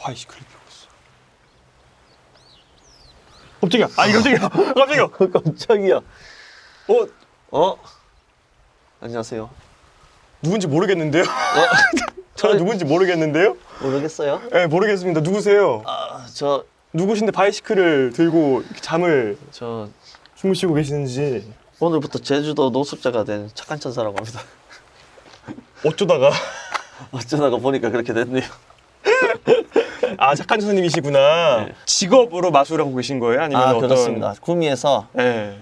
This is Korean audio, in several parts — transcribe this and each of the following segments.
바이시클을 들고 있어. 깜짝이야. 깜짝이야. 깜짝이야. 안녕하세요. 누군지 모르겠는데요? 저는 누군지 모르겠는데요? 모르겠어요? 네, 모르겠습니다. 누구세요? 저 누구신데 바이시클을 들고 이렇게 잠을 저 주무시고 계시는지. 오늘부터 제주도 노숙자가 된 착한 천사라고 합니다. 어쩌다가. 어쩌다가 보니까 그렇게 됐네요. 아, 착한 선생님이시구나. 네. 직업으로 마술을 하고 계신 거예요? 아니면 어떤? 그렇습니다. 구미에서 네.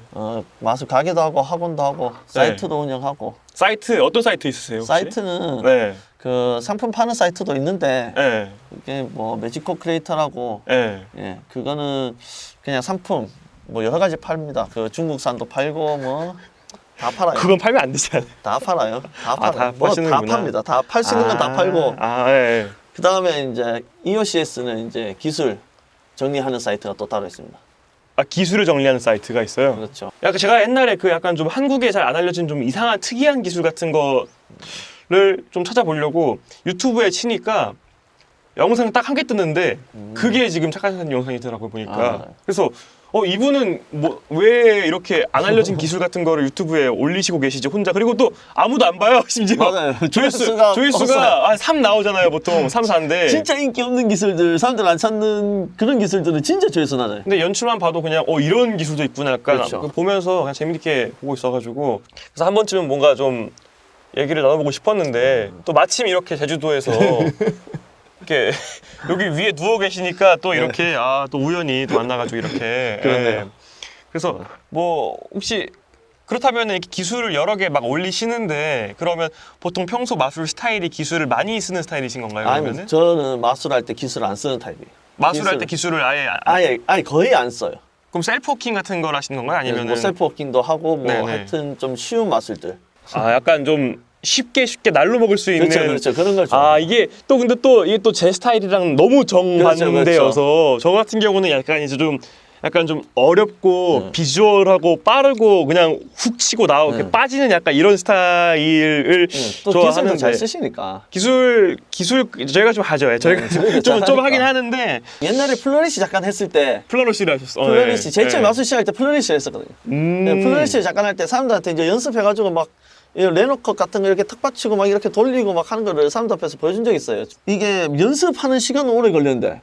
마술 가게도 하고 학원도 하고 사이트도 운영하고. 사이트 어떤 사이트 있으세요? 혹시? 사이트는 네. 그 상품 파는 사이트도 있는데 네. 이게 뭐 매지코 크리에이터라고 네. 예, 그거는 그냥 상품 뭐 여러 가지 팝니다. 그 중국산도 팔고 뭐 다 팔아요. 그건 팔면 안 되지 않아요? 다 팔아요. 다 팔아요. 다 뭐 다 파시는구나. 팝니다. 다 팔 수 있는 건 다 팔고. 예. 그 다음에 이제 EOCS는 이제 기술 정리하는 사이트가 또 따로 있습니다. 아, 기술을 정리하는 사이트가 있어요? 그렇죠. 약간 제가 옛날에 그 약간 좀 한국에 잘 안 알려진 좀 이상한 특이한 기술 같은 거를 좀 찾아보려고 유튜브에 치니까 영상 딱 한 개 뜨는데 그게 지금 착한 선생님 영상이더라고요, 보니까. 그래서 이분은 뭐 왜 이렇게 안 알려진 기술 같은 거를 유튜브에 올리시고 계시지 혼자. 그리고 또 아무도 안 봐요, 심지어. 맞아요. 조회수가 없어요. 한 3 나오잖아요, 보통. 3, 4인데. 진짜 인기 없는 기술들, 사람들 안 찾는 그런 기술들은 진짜 조회수 낮아요. 근데 연출만 봐도 그냥 이런 기술도 있구나 약간 그렇죠. 보면서 그냥 재밌게 보고 있어가지고 그래서 한 번쯤은 뭔가 좀 얘기를 나눠보고 싶었는데 또 마침 이렇게 제주도에서 이렇게 여기 위에 누워 계시니까 또 이렇게 또 우연히 또 만나가지고 이렇게 그러네요. 예. 그래서 뭐 혹시 그렇다면 이렇게 기술을 여러 개 막 올리시는데 그러면 보통 평소 마술 스타일이 기술을 많이 쓰는 스타일이신 건가요? 아니, 그러면은 저는 마술할 때 기술 안 쓰는 타입이에요. 마술할 때 기술을 아예 아예 거의 안 써요. 그럼 셀프 워킹 같은 걸 하시는 건가요? 아니면 뭐 셀프 워킹도 하고 뭐 네네. 하여튼 좀 쉬운 마술들. 약간 좀 쉽게 날로 먹을 수 있는 그렇죠. 그런 걸 좋아해요. 이게 또 제 스타일이랑 너무 정반대여서 그렇죠. 저 같은 경우는 약간 이제 좀 약간 좀 어렵고 비주얼하고 빠르고 그냥 훅 치고 나오고 이렇게 빠지는 약간 이런 스타일을 또 기술도 좋아하는데 잘 쓰시니까. 기술 저희가 좀 하죠. 저희가 좀 하긴 하는데 옛날에 플로리시 잠깐 했을 때 플러러시를 하셨어. 플로리시 제일 처음 마술 시작할 때 플로리시 했었거든요. 음. 플로리시 잠깐 할 때 사람들한테 이제 연습해가지고 막 레노컷 같은 거 이렇게 턱 받치고 막 이렇게 돌리고 막 하는 거를 사람들 앞에서 보여준 적이 있어요. 이게 연습하는 시간은 오래 걸렸는데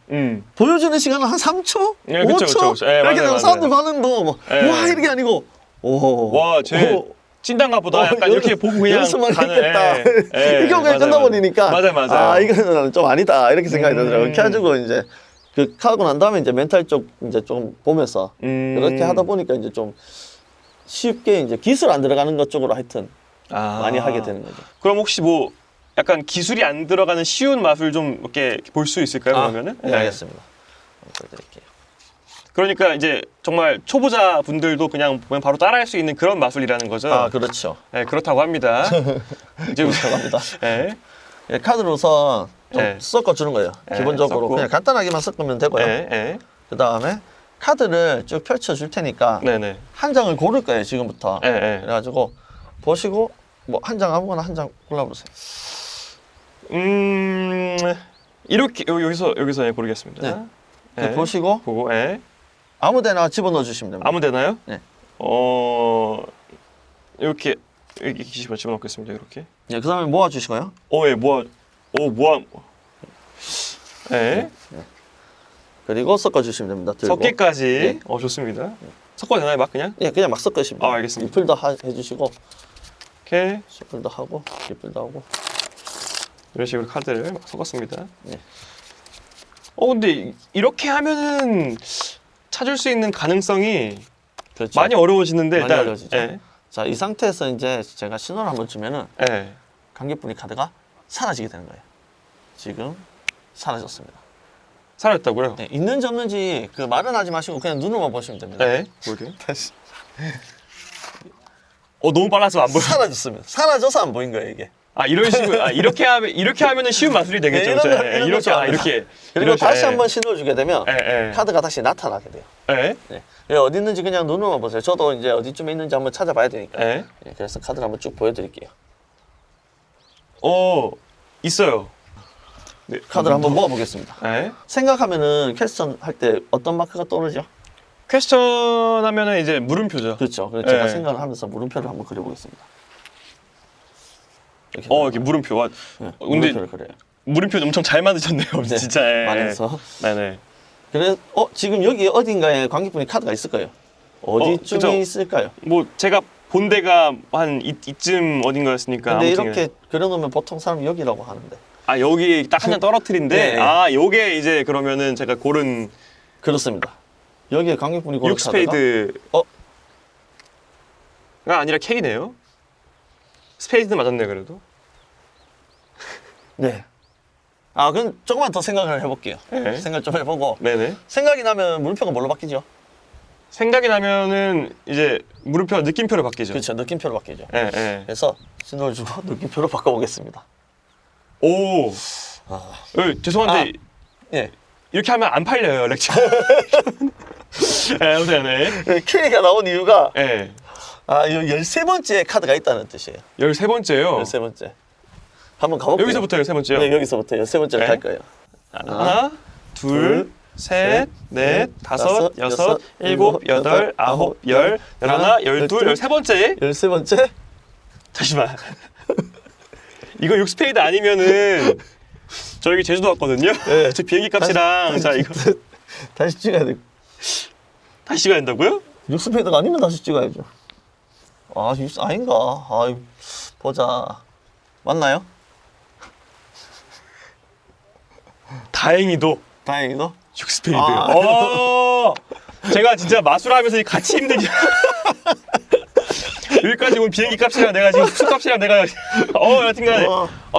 보여주는 시간은 한 3초? 예, 5초? 그쵸. 예, 이렇게 맞아요. 사람들 반응도 막 예. 와 이렇게 아니고 제 찐단가 보다 약간 이렇게 보고 그냥 연습만 가는, 했겠다. 이렇게 그냥 맞아요. 끝나버리니까 맞아요. 이거는 좀 아니다 이렇게 생각이 들더라고요. 이렇게 해가지고 이제 그 하고 난 다음에 이제 멘탈 쪽 이제 좀 보면서 그렇게 하다 보니까 이제 좀 쉽게 이제 기술 안 들어가는 것 쪽으로 하여튼 많이 하게 되는 거죠. 그럼 혹시 뭐 약간 기술이 안 들어가는 쉬운 마술 좀 이렇게 볼 수 있을까요? 그러면은? 네, 알겠습니다. 보여드릴게요. 그러니까 이제 정말 초보자 분들도 그냥 바로 따라할 수 있는 그런 마술이라는 거죠. 그렇죠. 네, 그렇다고 합니다. 이제 그렇다고 합니다. 네. 예, 카드를 우선 좀 네. 섞어주는 거예요. 네, 기본적으로 섞고. 그냥 간단하게만 섞으면 되고요. 네. 그 다음에 카드를 쭉 펼쳐줄 테니까 네네. 한 장을 고를 거예요, 지금부터. 네. 그래가지고 보시고 뭐 한 장 아무거나 한 장 골라보세요. 이렇게 여기서 고르겠습니다. 네. 보시고 보고, 아무데나 집어넣어 주시면 됩니다. 아무 데나요? 네. 이렇게 집어넣겠습니다. 이렇게. 네, 그 다음에 모아 주시고요. 네. 그리고 섞어 주시면 됩니다. 들고. 섞기까지. 네. 좋습니다. 섞어도 되나요, 막 그냥? 예, 그냥 막 섞으시면 돼요. 알겠습니다. 리플도 해주시고 이렇게 리플도 하고 리플도 하고. 이런 식으로 카드를 막 섞었습니다. 네. 근데 이렇게 하면은 찾을 수 있는 가능성이 그렇죠. 많이 어려워지는데 많이 일단 어려워지죠. 자, 이 상태에서 이제 제가 신호를 한번 주면은 관객분이 카드가 사라지게 되는 거예요. 지금 사라졌습니다. 사라졌다고요? 네, 있는지 없는지 그 말은 하지 마시고 그냥 눈으로만 보시면 됩니다. 볼게요. 다시. 너무 빨라서 안 보여. 사라졌습니다. 사라져서 안 보인 거예요, 이게. 이런 식으로 이렇게 하면은 쉬운 마술이 되겠죠. 네, 이런 거 좋아합니다. 이렇게 그리고 이렇게, 다시 한번 신호를 주게 되면 예. 카드가 다시 나타나게 돼요. 예. 네. 어디 있는지 그냥 눈으로만 보세요. 저도 이제 어디쯤에 있는지 한번 찾아봐야 되니까. 예. 그래서 카드를 한번 쭉 보여드릴게요. 있어요. 네. 카드를 한번 모아보겠습니다. 네. 생각하면은 퀘스천 할 때 어떤 마크가 떠오르죠? 퀘스천 하면은 이제 물음표죠. 그렇죠. 그래서 제가 네. 생각을 하면서 물음표를 한번 그려보겠습니다. 이렇게 물음표. 와, 네, 근데 물음표를 그려요. 물음표 엄청 잘 만드셨네요. 네, 진짜. 예. 많이서. 네네. 그래, 지금 여기 어딘가에 관객분이 카드가 있을 거예요. 어디쯤에 그죠. 있을까요? 뭐 제가 본 데가 한 이쯤 어딘가였으니까. 근데 아무튼 이렇게 그려놓으면 보통 사람이 여기라고 하는데. 아 여기 딱 한 장 떨어뜨린데 네. 아 요게 이제 그러면은 제가 고른 그렇습니다. 여기에 관객분이 고른 6 스페이드가 어? 아니라 K네요. 스페이드 맞았네 그래도. 네. 아, 그럼 조금만 더 생각을 해볼게요. 네. 생각 좀 해보고. 네네. 생각이 나면 물음표가 뭘로 바뀌죠? 생각이 나면은 이제 물음표가 느낌표로 바뀌죠. 그렇죠. 느낌표로 바뀌죠. 예, 예. 그래서 신호를 주고 느낌표로 바꿔보겠습니다. 오. 아, 죄송한데 예. 이렇게 하면 안 팔려요 렉처. 예, 아무튼 네. K가 나온 이유가 예. 13번째 카드가 있다는 뜻이에요. 13번째요. 13번째. 한번 가볼게요. 여기서부터 13번째요. 네, 여기서부터 13번째를 네. 갈 거예요. 하나, 둘, 셋, 넷, 다섯, 여섯, 일곱, 여덟, 아홉, 열, 열하나, 열둘, 13번째. 13번째? 잠시만. 이거 6스페이드 아니면은 저 여기 제주도 왔거든요. 네. 저 비행기 값이랑 자 이거 다시 찍어야 돼. 다시 가야 된다고요? 6스페이드가 아니면 다시 찍어야죠. 아, 6 아닌가? 아, 보자. 맞나요? 다행히도 다행히도. 6스페이드. 아. 제가 진짜 마술하면서 같이 힘들게 여기까지 온 비행기 값이랑 내가 지금 숙소 값이랑 내가 여튼간에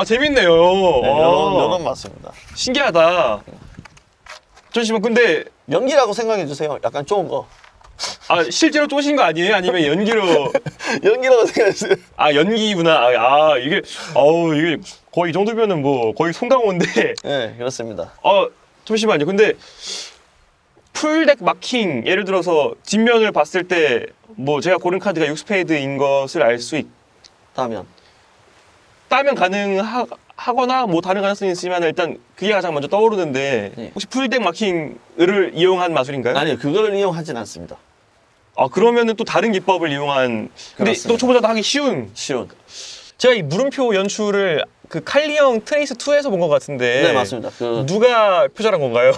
재밌네요. 네, 요런 맞습니다. 신기하다. 잠시만 근데 연기라고 생각해 주세요. 약간 좋은 거. 실제로 쪼신 거 아니에요? 아니면 연기로 연기라고 생각해 주세요. 연기구나. 이게 이게 거의 이 정도면은 뭐 거의 송강호인데. 네, 그렇습니다. 잠시만요. 근데 풀덱 마킹 예를 들어서 뒷면을 봤을 때 뭐 제가 고른 카드가 6스페이드인 것을 알 수 다면 있다면 가능하거나 뭐 다른 가능성이 있으면 일단 그게 가장 먼저 떠오르는데 네. 혹시 풀덱 마킹을 이용한 마술인가요? 아니요, 그걸 이용하진 않습니다. 그러면은 또 다른 기법을 이용한 근데 그렇습니다. 또 초보자도 하기 쉬운 쉬운. 제가 이 물음표 연출을 그 칼리형 트레이스 2에서 본 것 같은데 네, 맞습니다. 누가 표절한 건가요?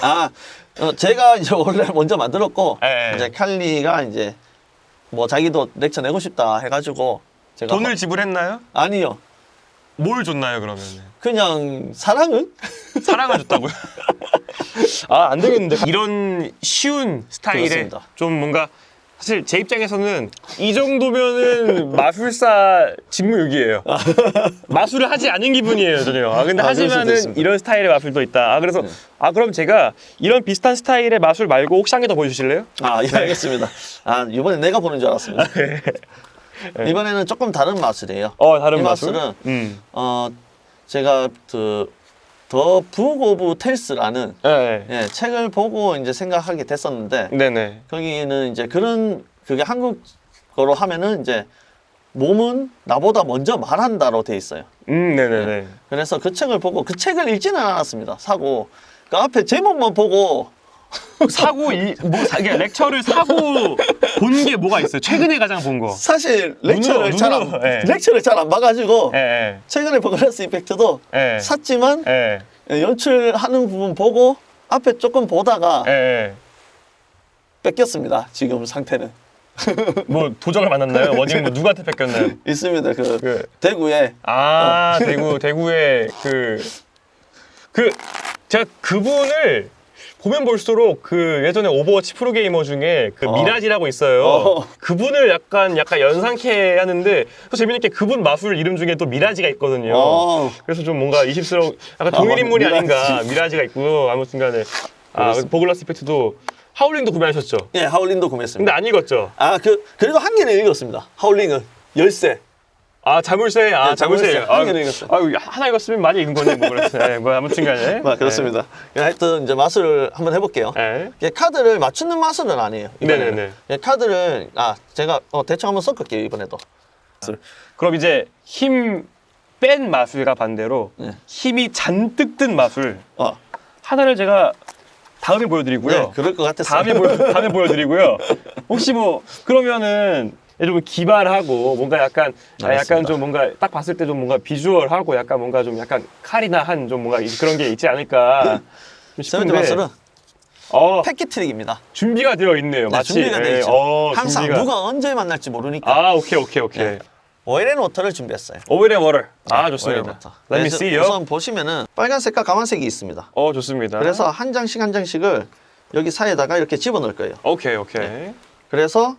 제가 이제 원래 먼저 만들었고 네. 이제 칼리가 이제 뭐 자기도 렉처 내고 싶다 해가지고 제가 돈을 지불했나요? 아니요, 뭘 줬나요 그러면? 그냥 사랑은 사랑을 줬다고요? 안 되겠는데 이런 쉬운 스타일의 그렇습니다. 좀 뭔가 사실 제 입장에서는 이 정도면은 마술사 직무유기예요. 마술을 하지 않은 기분이에요 전혀. 근데 그럴 수도 하지만은 있습니다. 이런 스타일의 마술도 있다. 그래서 네. 그럼 제가 이런 비슷한 스타일의 마술 말고 혹시 한 개 더 보여주실래요? 예, 알겠습니다. 이번에 내가 보는 줄 알았습니다. 이번에는 조금 다른 마술이에요. 다른 이 마술? 마술은 제가 더 북 오브 텔스라는 네. 책을 보고 이제 생각하게 됐었는데 네네. 거기는 이제 그게 한국어로 하면은 이제 몸은 나보다 먼저 말한다로 돼 있어요. 네네네. 그래서 그 책을 보고 그 책을 읽지는 않았습니다. 사고 그 앞에 제목만 보고 렉처를 사고 본 게 뭐가 있어요? 최근에 가장 본 거. 사실 렉처를 눈으로, 잘 안 봐가지고 예. 최근에 버글라스 이펙트도 예. 샀지만 예. 연출하는 부분 보고 앞에 조금 보다가 예. 뺏겼습니다. 지금 상태는 뭐 도적을 만났나요? 어디 뭐 누구한테 뺏겼나요? 있습니다. 대구에 대구에 제가 그분을 보면 볼수록 예전에 오버워치 프로게이머 중에 미라지라고 있어요. 그분을 약간 연상케 하는데 또 재밌는 게 그분 마술 이름 중에 또 미라지가 있거든요. 그래서 좀 뭔가 이십스러운 약간 동일 인물이 아닌가. 미라지가 있고 아무튼간에 버글라스 이펙트도 하울링도 구매하셨죠? 예, 하울링도 구매했습니다. 근데 안 읽었죠? 그래도 한 개는 읽었습니다. 하울링은 열쇠. 자물쇠. 자물쇠. 한 개는 읽었어요. 하나 읽었으면 많이 읽은 거네. 뭐 그렇습니다. 뭐 아무튼간에. 그렇습니다. 하여튼 이제 마술을 한번 해볼게요. 카드를 맞추는 마술은 아니에요. 이번에는. 카드를 제가 대충 한번 섞을게요 이번에도. 그럼 이제 힘 뺀 마술과 반대로 네. 힘이 잔뜩 든 마술 어. 하나를 제가 다음에 보여드리고요. 네, 그럴 것 같았어요. 다음에 보여드리고요. 혹시 뭐 그러면은 좀 기발하고 뭔가 약간 좀 뭔가 딱 봤을 때 좀 뭔가 비주얼하고 약간 뭔가 좀 약간 칼이나 한 좀 뭔가 그런 게 있지 않을까 세븐틴 싶은데 마술은 준비가 준비가 되어 있네요. 네, 마치 준비가 되어 있죠. 항상 준비가. 누가 언제 만날지 모르니까. 오케이. 네. 오일앤워터를 준비했어요. 오일 앤 워터. 네, 좋습니다. 오일앤워터. Let me 그래서 see 우선 보시면은 빨간색과 까만색이 있습니다. 좋습니다. 그래서 한 장씩 한 장씩을 여기 사이에다가 이렇게 집어넣을 거예요. 오케이. 그래서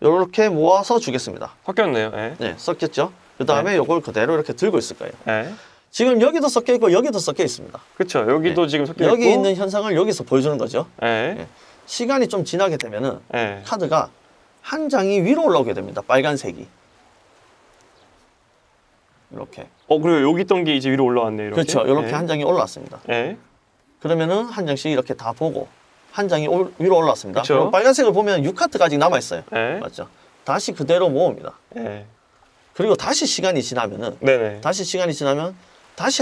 이렇게 모아서 주겠습니다. 섞였네요. 예. 네, 섞였죠. 그 다음에 이걸 그대로 이렇게 들고 있을 거예요. 예. 지금 여기도 섞여 있고 여기도 섞여 있습니다. 그렇죠. 여기도 지금 섞여 있고 여기 있는 현상을 여기서 보여주는 거죠. 예. 예. 시간이 좀 지나게 되면은 예. 카드가 한 장이 위로 올라오게 됩니다. 빨간색이. 이렇게. 그리고 여기 있던 게 이제 위로 올라왔네요. 이렇게. 그렇죠. 이렇게 예. 한 장이 올라왔습니다. 예. 그러면은 한 장씩 이렇게 다 보고 한 장이 위로 올라왔습니다. 그쵸. 그럼 빨간색을 보면 6카드가 아직 남아 있어요. 예. 맞죠? 다시 그대로 모읍니다. 예. 그리고 다시 시간이 지나면은 네네. 다시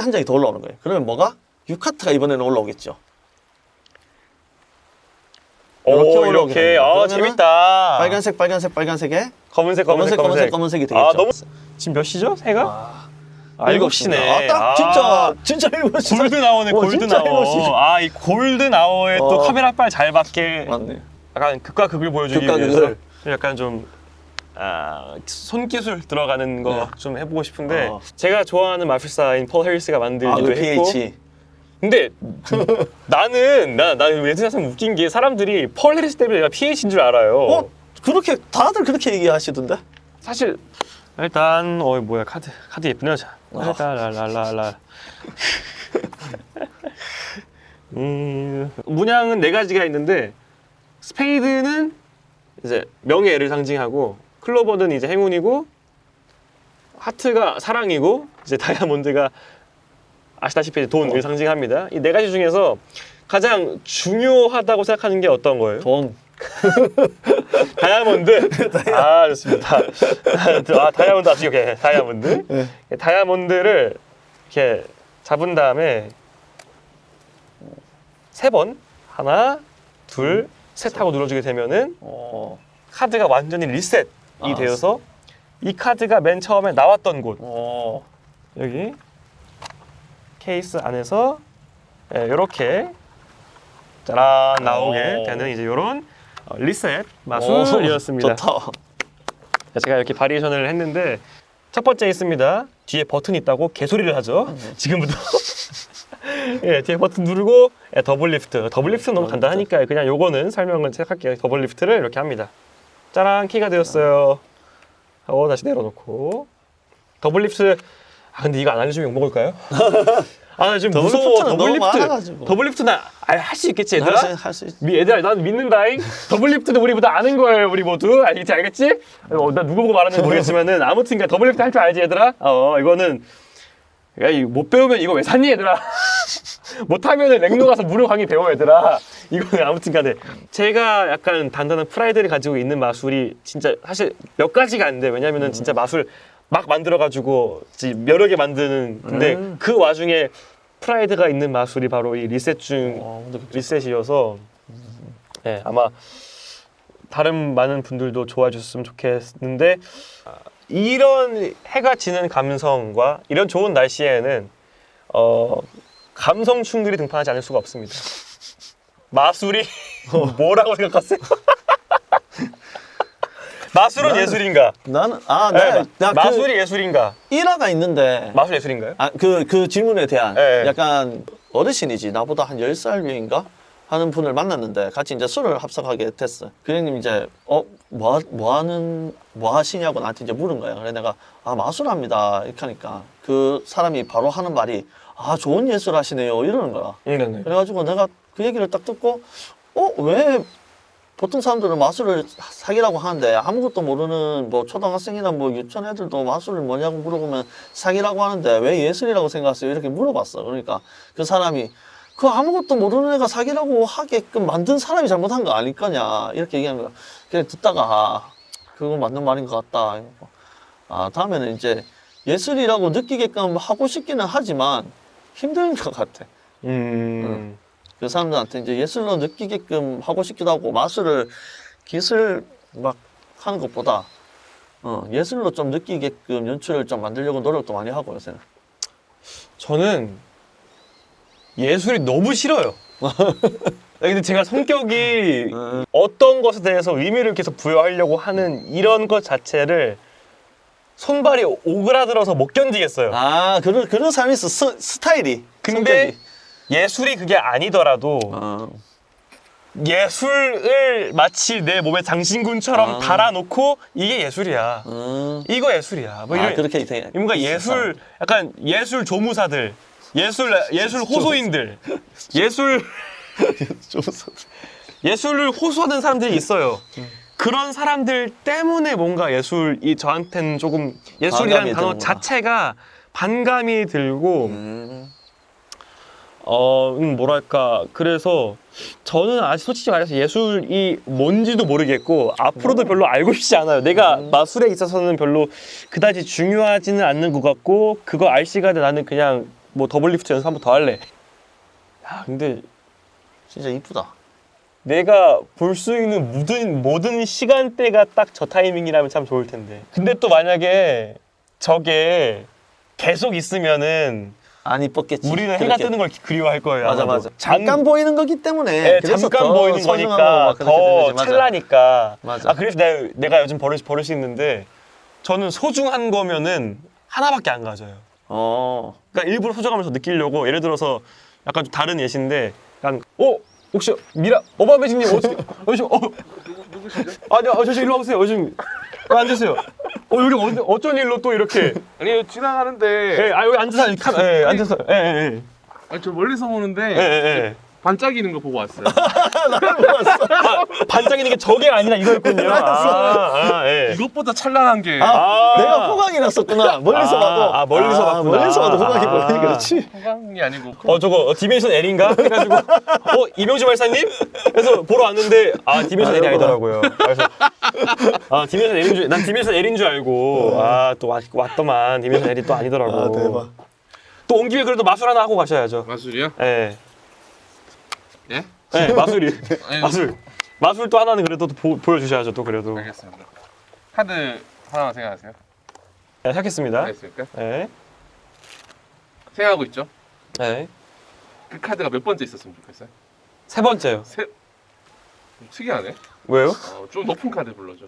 한 장이 더 올라오는 거예요. 그러면 뭐가 6카드가 이번에는 올라오겠죠. 올라오게 이렇게. 됩니다. 그러면은 재밌다. 빨간색에 검은색이 되겠죠. 너무 지금 몇 시죠? 새가? 7시네. 진짜 7시. 골드 나오네. 골드 진짜 나워. 7시. 이 골드 나워에 또 카메라 빨 잘 받게 맞네. 약간 극과 극을 보여주기 극과 위해서 극을. 약간 좀 손기술 들어가는 거 네. 좀 해보고 싶은데 제가 좋아하는 마술사인 폴 해리스가 만들기도 그 했고 PH. 근데 나는 예전에 웃긴 게 사람들이 폴 해리스 때문에 내가 PH인 줄 알아요. 그렇게 다들 그렇게 얘기하시던데? 사실 일단 뭐야 카드 예쁜 여자. 랄랄랄랄라. 문양은 4가지가 있는데 스페이드는 이제 명예를 상징하고 클로버는 이제 행운이고 하트가 사랑이고 이제 다이아몬드가 아시다시피 돈을 상징합니다. 이 4가지 중에서 가장 중요하다고 생각하는 게 어떤 거예요? 돈. 다이아몬드. 좋습니다. 다이아몬드 오케이. 다이아몬드. 네. 다이아몬드를 이렇게 잡은 다음에 3번 하나, 둘, 셋 하고 눌러주게 되면은 카드가 완전히 리셋이 되어서 이 카드가 맨 처음에 나왔던 곳 여기 케이스 안에서 이렇게 짜란 나오게 되는 이제 이런 리셋 마술이었습니다. 좋다. 제가 이렇게 바리에이션을 했는데 첫 번째 있습니다. 뒤에 버튼 있다고 개소리를 하죠. 지금부터 뒤에 버튼 누르고 더블 리프트. 더블 리프트는 너무 간단하니까 그냥 요거는 설명을 할게요. 더블 리프트를 이렇게 합니다. 짜란 키가 되었어요. 하고 다시 내려놓고 더블 리프트. 근데 이거 안 알려주면 욕 먹을까요? 나 지금 무서워. 더블 리프트 나 할 수 있겠지 얘들아? 할 수 있지. 얘들아 난 믿는다잉. 더블 리프트는 우리보다 아는 거예요. 우리 모두 알겠지? 나 누구 보고 말하는지 모르겠지만은 아무튼 더블 리프트 할 줄 알지 얘들아? 이거는 못 배우면 이거 왜 샀니 얘들아? 못하면은 랭로 가서 무료 강의 배워 얘들아. 이거는 아무튼 간에 제가 약간 단단한 프라이드를 가지고 있는 마술이 진짜 사실 몇 가지가 안 돼. 왜냐면은 진짜 마술 막 만들어가지고 여러 개 만드는 근데 그 와중에 프라이드가 있는 마술이 바로 이 리셋 중 리셋이어서 아마 다른 많은 분들도 좋아해 주셨으면 좋겠는데 이런 해가 지는 감성과 이런 좋은 날씨에는 감성 충돌이 등판하지 않을 수가 없습니다. 마술이 뭐라고 생각하세요? 마술은 예술인가? 나는 마술이 예술인가? 일화가 있는데 마술 예술인가요? 그 질문에 대한 네. 약간 어르신이지 나보다 한 10살 위인가 하는 분을 만났는데 같이 이제 술을 합석하게 됐어. 그 형님 이제 뭐 하시냐고 나한테 이제 물은 거야. 그래 내가 마술합니다 이렇게 하니까 그 사람이 바로 하는 말이 좋은 예술 하시네요 이러는 거야. 네네. 그래가지고 내가 그 얘기를 딱 듣고 왜 보통 사람들은 마술을 사기라고 하는데 아무것도 모르는 뭐 초등학생이나 뭐 유치원 애들도 마술을 뭐냐고 물어보면 사기라고 하는데 왜 예술이라고 생각하세요? 이렇게 물어봤어. 그러니까 그 사람이 그 아무것도 모르는 애가 사기라고 하게끔 만든 사람이 잘못한 거 아닐 거냐 이렇게 얘기하는 거야. 그냥 듣다가 그거 맞는 말인 것 같다. 다음에는 이제 예술이라고 느끼게끔 하고 싶기는 하지만 힘든 것 같아. 그 사람들한테 이제 예술로 느끼게끔 하고 싶기도 하고 마술을 기술 막 하는 것보다 예술로 좀 느끼게끔 연출을 좀 만들려고 노력도 많이 하고 요새는. 저는 예술이 너무 싫어요. 근데 제가 성격이 어떤 것에 대해서 의미를 계속 부여하려고 하는 이런 것 자체를 손발이 오그라들어서 못 견디겠어요. 아 그런 사람이 있어. 스타일이. 근데 예술이 그게 아니더라도 예술을 마치 내 몸에 장신군처럼 달아놓고 이게 예술이야. 이거 예술이야. 뭐 이런 그렇게 생각. 뭔가 예술 약간 예술 조무사들, 예술 호소인들, 예술을 호소하는 사람들이 있어요. 그런 사람들 때문에 뭔가 예술이 저한테는 조금 예술이라는 단어 되는구나. 자체가 반감이 들고 뭐랄까 그래서 저는 아직 솔직히 말해서 예술이 뭔지도 모르겠고 앞으로도 별로 알고 싶지 않아요. 내가 마술에 있어서는 별로 그다지 중요하지는 않는 것 같고 그거 알 시간에 나는 그냥 뭐 더블리프트 연습 한번 더 할래. 야 근데 진짜 이쁘다. 내가 볼 수 있는 모든 시간대가 딱 저 타이밍이라면 참 좋을 텐데. 근데 또 만약에 저게 계속 있으면은 안 이뻤겠지. 우리는 해가 그렇게. 뜨는 걸 그리워할 거예요. 맞아 아마도. 맞아. 잠깐 보이는 거기 때문에. 네, 그래서 잠깐 더 보이는 소중하고 거니까 막 그렇게 더 되는 거지. 맞아. 찰나니까. 맞아. 아 그래서 내가 요즘 버릇이 있는데 저는 소중한 거면은 하나밖에 안 가져요. 그러니까 일부러 소중하면서 느끼려고 예를 들어서 약간 좀 다른 예시인데 약간 혹시 오바매직님 어떻게 누구시죠? 아니요 저 일로 와보세요. 요즘 앉으세요. 여기 어쩐 일로 또 이렇게 아니 지나가는데 여기 앉아서 앉아서 아니, 저 멀리서 보는데 예. 반짝이는 거 보고 왔어요. 반짝이는 게 저게 아니라 이거였군요. 예. 이것보다 찬란한 게 내가 호강이 났었구나. 멀리서 봐도. 멀리서 봤구나. 멀리서 봐도 호강이 보이니 그렇지. 호강이 아니고 저거 디멘션 L인가? 해가지고 이명주 발사님? 그래서 보러 왔는데 디멘션 L이 아니더라고요. 그래서 디멘션 L인 줄 난 디멘션 L인 줄 알고 또 왔더만 디멘션 L이 또 아니더라고. 대박. 또 온 김에 그래도 마술 하나 하고 가셔야죠. 마술이요? 예. 예? 네, 마술이. 아니, 마술 또 하나는 그래도 또 보여주셔야죠, 또 그래도. 알겠습니다. 카드 하나 생각하세요? 네, 시작했습니다. 알겠습니까? 네. 생각하고 있죠? 네. 그 카드가 몇 번째 있었으면 좋겠어요? 세 번째요. 좀 특이하네. 왜요? 좀 높은 카드 불러줘.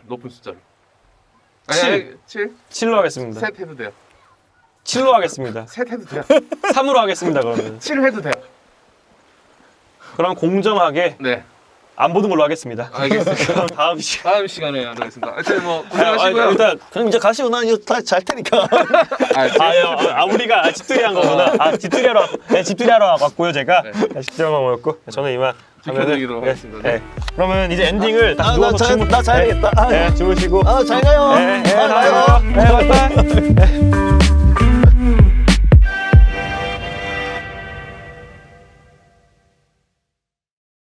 높은 숫자를. 7. 7? 7로 하겠습니다. 셋 해도 돼요. 7로 하겠습니다. 셋 해도 돼요. 3으로 하겠습니다, 그러면. 7 해도 돼요. 그럼 공정하게 네. 안 보는 걸로 하겠습니다. 알겠습니다. 그럼 다음 시간. 다음 시간에 하도록 하겠습니다. 하여튼 뭐 고생하시고요. 일단 그럼 이제 가시고 난 이거 다 잘 테니까. 우리가 집들이 한 거구나. 집들이 하러 왔고요, 제가. 네. 집들이 하러 왔고 저는 이만 지켜드리도록 하겠습니다. 네. 그러면 이제 엔딩을 딱 누워서 나 자야겠다. 주무시고. 잘 가요. 가요. 바이바이.